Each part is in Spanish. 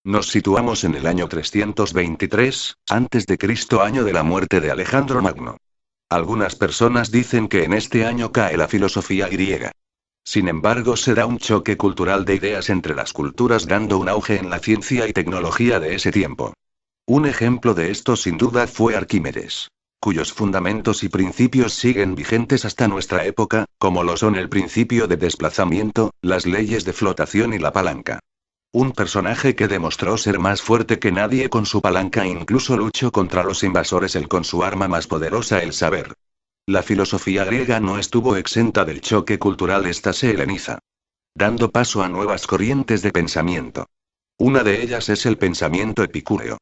Nos situamos en el año 323, antes de Cristo, año de la muerte de Alejandro Magno. Algunas personas dicen que en este año cae la filosofía griega. Sin embargo, se da un choque cultural de ideas entre las culturas, dando un auge en la ciencia y tecnología de ese tiempo. Un ejemplo de esto sin duda fue Arquímedes, cuyos fundamentos y principios siguen vigentes hasta nuestra época, como lo son el principio de desplazamiento, las leyes de flotación y la palanca. Un personaje que demostró ser más fuerte que nadie con su palanca e incluso luchó contra los invasores él con su arma más poderosa, el saber. La filosofía griega no estuvo exenta del choque cultural, esta se heleniza, dando paso a nuevas corrientes de pensamiento. Una de ellas es el pensamiento epicúreo.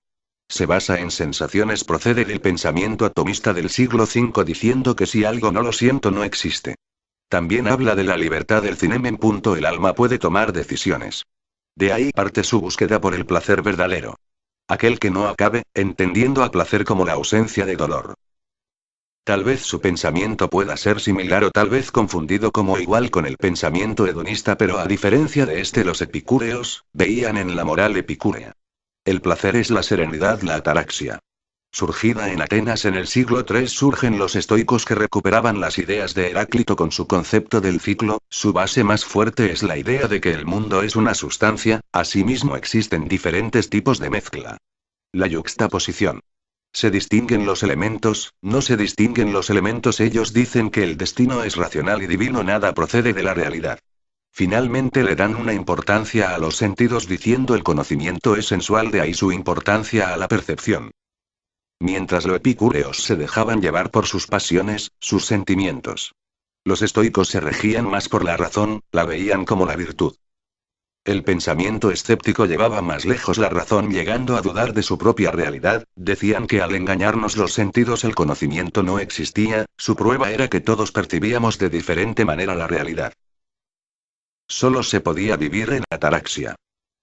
Se basa en sensaciones, procede del pensamiento atomista del siglo V, diciendo que si algo no lo siento no existe. También habla de la libertad del cinemen. El alma puede tomar decisiones. De ahí parte su búsqueda por el placer verdadero. Aquel que no acabe, entendiendo al placer como la ausencia de dolor. Tal vez su pensamiento pueda ser similar o tal vez confundido como igual con el pensamiento hedonista, pero a diferencia de este, los epicúreos veían en la moral epicúrea. El placer es la serenidad, la ataraxia. Surgida en Atenas en el siglo III, surgen los estoicos que recuperaban las ideas de Heráclito con su concepto del ciclo. Su base más fuerte es la idea de que el mundo es una sustancia, asimismo existen diferentes tipos de mezcla. La yuxtaposición. Se distinguen los elementos, no se distinguen los elementos. Ellos dicen que el destino es racional y divino, nada procede de la realidad. Finalmente le dan una importancia a los sentidos diciendo el conocimiento es sensual, de ahí su importancia a la percepción. Mientras los epicúreos se dejaban llevar por sus pasiones, sus sentimientos. Los estoicos se regían más por la razón, la veían como la virtud. El pensamiento escéptico llevaba más lejos la razón, llegando a dudar de su propia realidad. Decían que al engañarnos los sentidos el conocimiento no existía, su prueba era que todos percibíamos de diferente manera la realidad. Solo se podía vivir en ataraxia.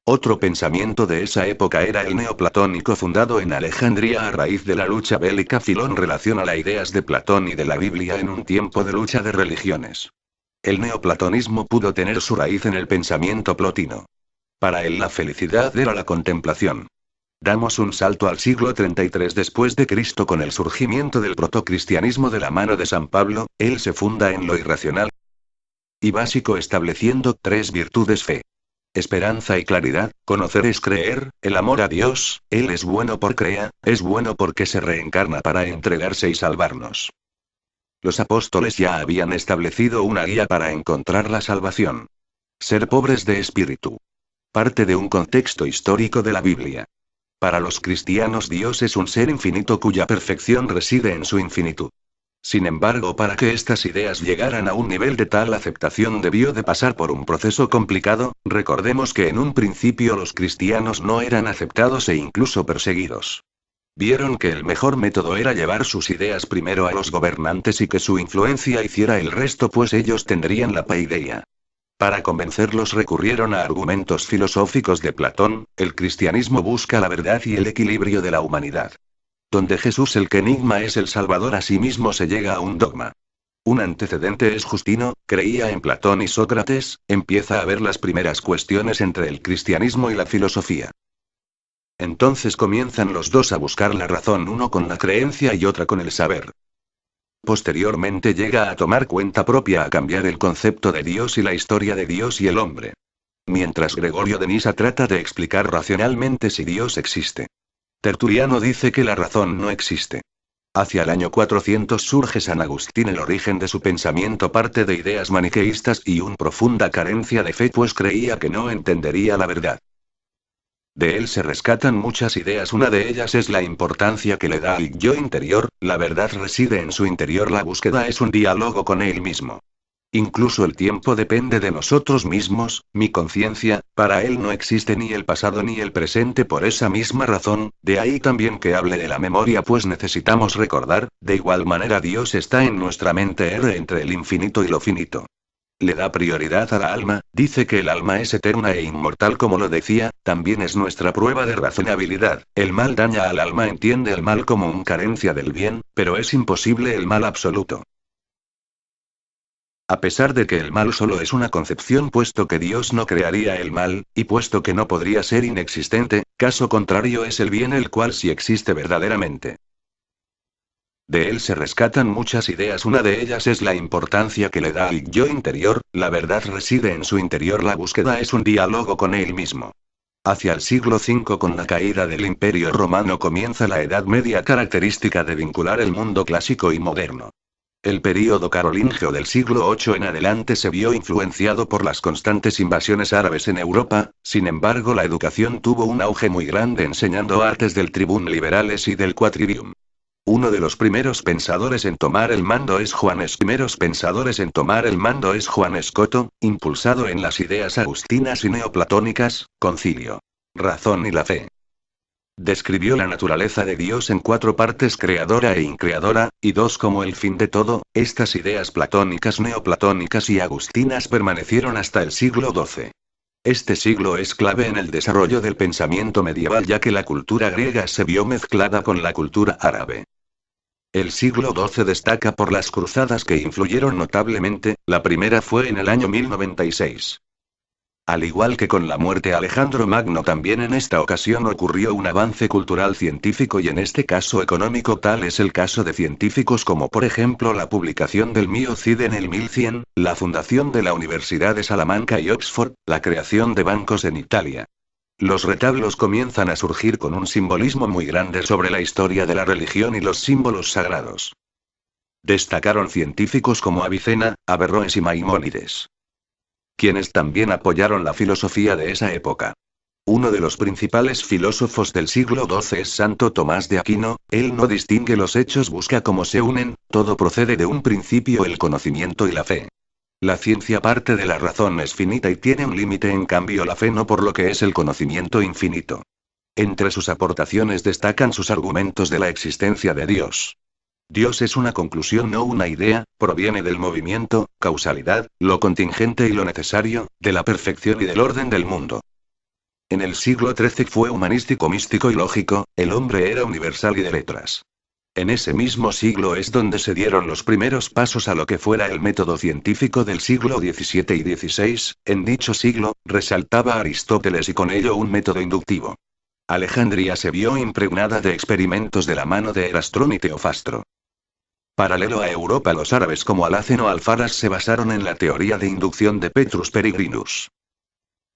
Otro pensamiento de esa época era el neoplatónico, fundado en Alejandría a raíz de la lucha bélica. Filón relaciona las ideas de Platón y de la Biblia en un tiempo de lucha de religiones. El neoplatonismo pudo tener su raíz en el pensamiento plotino. Para él la felicidad era la contemplación. Damos un salto al siglo 33 después de Cristo con el surgimiento del protocristianismo de la mano de San Pablo. Él se funda en lo irracional y básico, estableciendo 3 virtudes: fe, esperanza y claridad. Conocer es creer, el amor a Dios. Él es bueno por crea, es bueno porque se reencarna para entregarse y salvarnos. Los apóstoles ya habían establecido una guía para encontrar la salvación. Ser pobres de espíritu. Parte de un contexto histórico de la Biblia. Para los cristianos, Dios es un ser infinito cuya perfección reside en su infinitud. Sin embargo, para que estas ideas llegaran a un nivel de tal aceptación debió de pasar por un proceso complicado. Recordemos que en un principio los cristianos no eran aceptados e incluso perseguidos. Vieron que el mejor método era llevar sus ideas primero a los gobernantes y que su influencia hiciera el resto, pues ellos tendrían la paideia. Para convencerlos recurrieron a argumentos filosóficos de Platón. El cristianismo busca la verdad y el equilibrio de la humanidad. Donde Jesús el que enigma es el Salvador, asimismo se llega a un dogma. Un antecedente es Justino, creía en Platón y Sócrates. Empieza a ver las primeras cuestiones entre el cristianismo y la filosofía. Entonces comienzan los dos a buscar la razón, uno con la creencia y otra con el saber. Posteriormente llega a tomar cuenta propia, a cambiar el concepto de Dios y la historia de Dios y el hombre. Mientras Gregorio de Nisa trata de explicar racionalmente si Dios existe. Tertuliano dice que la razón no existe. Hacia el año 400 surge San Agustín. El origen de su pensamiento parte de ideas maniqueístas y una profunda carencia de fe, pues creía que no entendería la verdad. De él se rescatan muchas ideas, una de ellas es la importancia que le da al yo interior. La verdad reside en su interior, la búsqueda es un diálogo con él mismo. Incluso el tiempo depende de nosotros mismos, mi conciencia. Para él no existe ni el pasado ni el presente, por esa misma razón. De ahí también que hable de la memoria, pues necesitamos recordar. De igual manera Dios está en nuestra mente, entre el infinito y lo finito. Le da prioridad a la alma, dice que el alma es eterna e inmortal, como lo decía. También es nuestra prueba de razonabilidad. El mal daña al alma, entiende el mal como una carencia del bien, pero es imposible el mal absoluto. A pesar de que el mal solo es una concepción, puesto que Dios no crearía el mal, y puesto que no podría ser inexistente, Caso contrario es el bien, el cual sí existe verdaderamente. De él se rescatan muchas ideas, una de ellas es la importancia que le da al yo interior, la verdad reside en su interior, la búsqueda es un diálogo con él mismo. Hacia el siglo V, con la caída del Imperio Romano, comienza la Edad Media, característica de vincular el mundo clásico y moderno. El período carolingio del siglo VIII en adelante se vio influenciado por las constantes invasiones árabes en Europa, sin embargo la educación tuvo un auge muy grande enseñando artes del tribun liberales y del quadrivium. Uno de los primeros pensadores en tomar el mando es Juan Escoto, impulsado en las ideas agustinas y neoplatónicas, Concilio, Razón y la Fe. Describió la naturaleza de Dios en 4 partes, creadora e increadora, y 2 como el fin de todo. Estas ideas platónicas, neoplatónicas y agustinas permanecieron hasta el siglo XII. Este siglo es clave en el desarrollo del pensamiento medieval, ya que la cultura griega se vio mezclada con la cultura árabe. El siglo XII destaca por las cruzadas que influyeron notablemente, la primera fue en el año 1096. Al igual que con la muerte de Alejandro Magno, también en esta ocasión ocurrió un avance cultural, científico y en este caso económico. Tal es el caso de científicos como por ejemplo la publicación del Mio Cid en el 1100, la fundación de la Universidad de Salamanca y Oxford, la creación de bancos en Italia. Los retablos comienzan a surgir con un simbolismo muy grande sobre la historia de la religión y los símbolos sagrados. Destacaron científicos como Avicena, Averroes y Maimónides, quienes también apoyaron la filosofía de esa época. Uno de los principales filósofos del siglo XII es Santo Tomás de Aquino. Él no distingue los hechos, busca cómo se unen, todo procede de un principio, el conocimiento y la fe. La ciencia parte de la razón, es finita y tiene un límite, en cambio la fe no, por lo que es el conocimiento infinito. Entre sus aportaciones destacan sus argumentos de la existencia de Dios. Dios es una conclusión, no una idea, proviene del movimiento, causalidad, lo contingente y lo necesario, de la perfección y del orden del mundo. En el siglo XIII fue humanístico, místico y lógico, el hombre era universal y de letras. En ese mismo siglo es donde se dieron los primeros pasos a lo que fuera el método científico del siglo XVII y XVI, en dicho siglo, resaltaba Aristóteles y con ello un método inductivo. Alejandría se vio impregnada de experimentos de la mano de Erastrón y Teofastro. Paralelo a Europa, los árabes como Alhacén o Alfaras se basaron en la teoría de inducción de Petrus Peregrinus,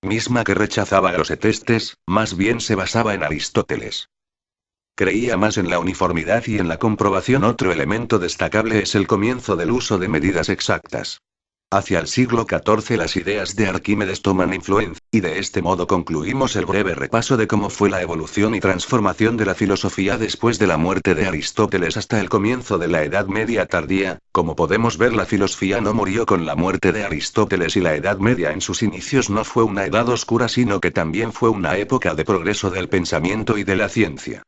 misma que rechazaba a los etestes, más bien se basaba en Aristóteles. Creía más en la uniformidad y en la comprobación. Otro elemento destacable es el comienzo del uso de medidas exactas. Hacia el siglo XIV las ideas de Arquímedes toman influencia, y de este modo concluimos el breve repaso de cómo fue la evolución y transformación de la filosofía después de la muerte de Aristóteles hasta el comienzo de la Edad Media tardía. Como podemos ver, la filosofía no murió con la muerte de Aristóteles y la Edad Media en sus inicios no fue una edad oscura, sino que también fue una época de progreso del pensamiento y de la ciencia.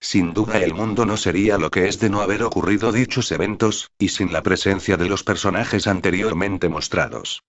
Sin duda el mundo no sería lo que es de no haber ocurrido dichos eventos, y sin la presencia de los personajes anteriormente mostrados.